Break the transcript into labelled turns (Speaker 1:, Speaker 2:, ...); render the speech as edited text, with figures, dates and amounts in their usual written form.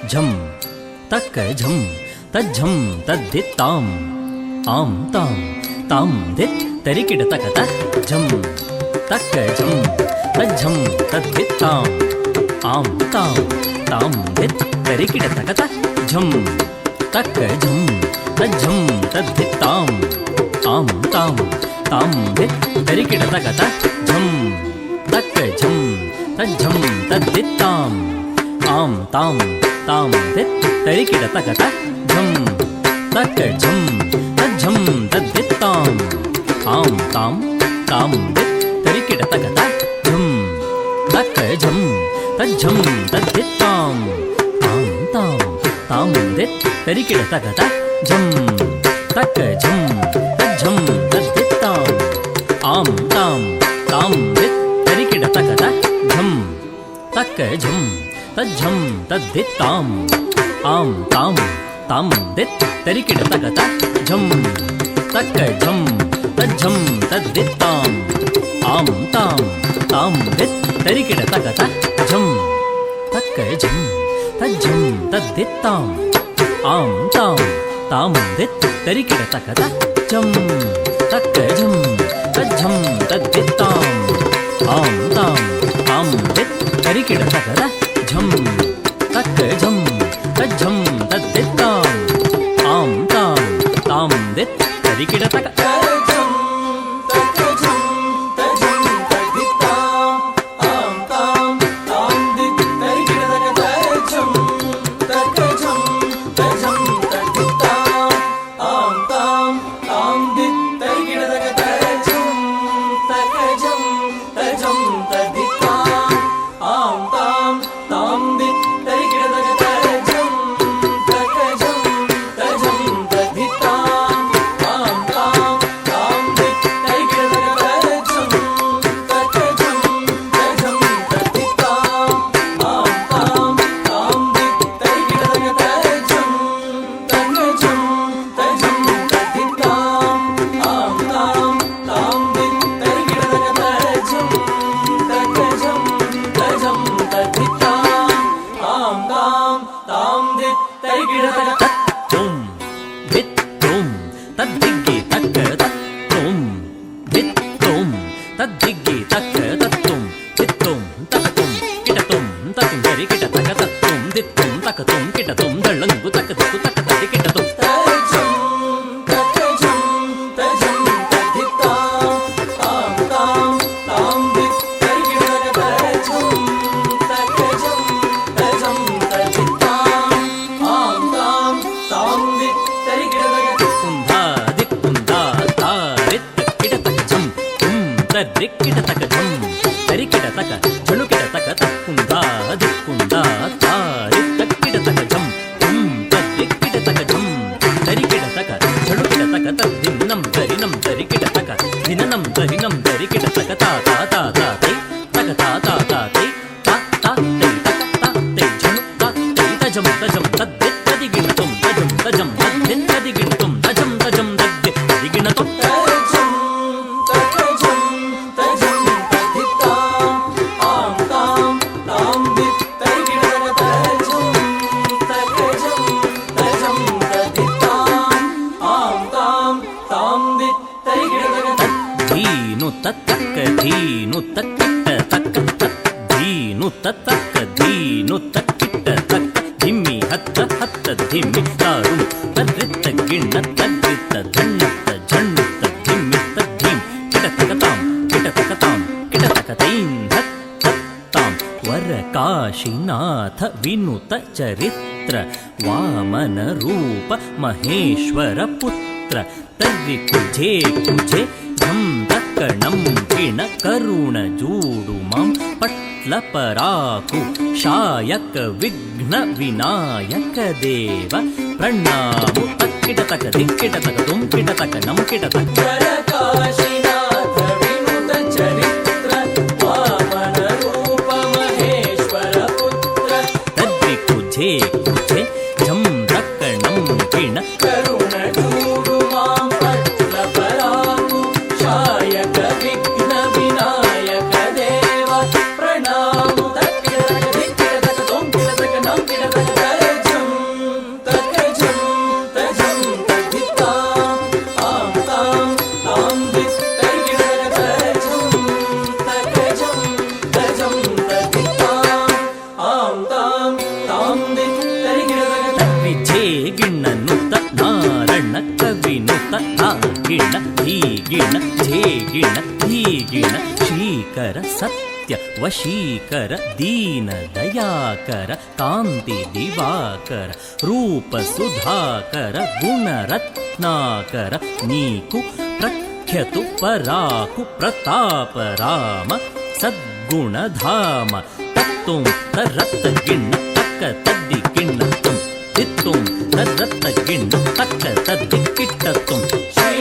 Speaker 1: ಝಂ ತಕ್ಕ ಝಂ ತಜ್ಝಂ ತದ್ದಿತ್ತಾಂ ಆಂ ತಾಂ ತಾಂ ದಿತ್ ತರಿಕಿಡ ತಕತ ಝಂ ತಕ್ಕ ಝಂ ತಜ್ಝಂ ತದ್ದಿತ್ತಾಂ ಆಂ ತಾಂ ತಾಂ ದಿತ್ ತರಿಕಿಡ ತಕತ ಝಂ ತಕ್ಕ ಝಂ ತಜ್ಝಂ ತದ್ದಿತ್ತಾಂ ಆಂ ತಾಂ ತಾಂ ದಿತ್ ತರಿಕಿಡ ತಕತ ಝಂ ತಕ್ಕ ಝಂ ತಜ್ಝಂ ತದ್ದಿತ್ತಾಂ ಆಂ ತಾಂ ತಾಂ ದಿತ್ ತರಿಕಿಡ ತಕತ ಝಂ ತಕ್ಕ ಝಂ ತಜ್ಝಂ ತದ್ದಿತ್ತಾಂ ಆಂ ತಾಂ ತಾಂ ದಿತ್ ತರಿಕಿಡ ತಕತ ಝಂ ತಕ್ಕ ಝಂ ತಜ್ಝಂ ತದ್ದಿತ್ತಾಂ ಆಂ ತಾಂ ತಾಂ ದಿತ್ ತರಿಕಿಡ ತಕತ ಝಂ ತಕ್ಕ ಝಂ ತಜ್ಝಂ ತದ್ದಿತ್ತಾಂ ಆಂ ತಾಂ ತಾಂ ದಿತ್ ತರಿಕಿಡ ತಕತ ಝಂ ತಕ್ಕ ಝಂ ತಜ್ಝಂ ತದ್ದಿತ್ತಾಂ ಆಂ ತಾಂ ತಾಂ ದಿತ್ ತರಿಕಿಡ ತಕತ ಝಂ ತಕ್ಕ ಝಂ ತಜ್ಝಂ ತದ್ದಿತ್ತಾಂ ಆಂ ತಾಂ ತಾಂ ದಿತ್ ತರಿಕಿಡ ತಕತ ಝಂ ತಕ್ಕ ಝಂ ತಜ್ಝಂ ತದ್ದಿತ್ತಾಂ ಆಂ ತಾಂ ತಾಂ ದಿತ್ ತರಿಕಿಡ ತಕತ ಝಂ ತಕ್ಕ ಝಂ ತಜ್ಝಂ ತದ್ದಿತ್ತಾಂ ಆಂ ತಾಂ ತಾಂ ದಿತ್ ತರಿಕಿಡ ತಕತ ಝಂ ತಕ್ಕ ಝಂ ತಜ್ಝಂ ತದ್ದಿತ್ತಾಂ ಆಂ ತಾಂ ತಾಂ ದಿತ್ ತರಿಕಿಡ ತಕತ ಕಾಶಿನಾಥ ವಿನುತ ಚರಿತ್ರ ವಾಮನ ರೂಪ ಮಹೇಶ್ವರ ಪುತ್ರ ತರ್ರಿ ಕುಜೆ ಕುಜೆ ಝಂ ತಕ್ಕಣಂ ಕಿಣ ಕರುಣ ಜೂಡು ಮಾಂ ಪಟ್ಲ ಪರಾಕು ಶಾಯಕ ವಿಘ್ನ ವಿನಾಯಕ ದೇವ ಪ್ರಣಾಮು ತಕ್ಕಿಟ ತಕ ದಿಕ್ಕಿಟ ತಕ ತುಂ ಕಿಟ ತಕ ನಂ ಕಿಟ ತಕ ಕಾಶಿನಾಥ ವಿನುತ ಚರಿತ್ರ ವಾಮನ ರೂಪ ಮಹೇಶ್ವರ ಪುತ್ರ ತರ್ರಿ ಕುಜೆ ಕುಜೆ ಝಂ ತಕ್ಕಣಂ ಕಿಣ ಕರುಣ ಜೂಡು ಮಾಂ ಪಟ್ಲ ಪರಾಕು ಶಾಯಕ ವಿಘ್ನ ವಿನಾಯಕ ದೇವ ಪ್ರಣಾಮು ತಕ್ಕಿಟ ತಕ ದಿಕ್ಕಿಟ ತಕ ತುಂ ಕಿಟ ತಕ ನಂ ಕಿಟ ತಕ ವಿನುತ ಗಿಣ ಧೀಗಿಣ ಝೇಗಿಣ ಧೀಗಿಣ ಶ್ರೀಕರ ಸತ್ಯ ವಶೀಕರ ದೀನ ದಯಾಕರ ಕಾಂತಿ ದಿವಾಕರ ರೂಪ ಸುಧಾಕರ ಗುಣರತ್ನಾಕರ ನೀಕು ಪ್ರಖ್ಯತು ಪರಾಕು ಪ್ರತಾಪ ರಾಮ ಸದ್ಗುಣಧಾಮ ತತ್ತುಂ ತರತ್ತ ಗಿಣ್ಣ ತಕ್ಕ ತದ್ದಿ ಗಿಣ್ಣ ತುಂ ತಿತ್ತುಂ ತರತ್ತ ಗಿಣ್ಣ ತಕ್ಕ ತದ್ದಿ ಕಿಟ್ಟ ತುಂ ಶ್ರೀ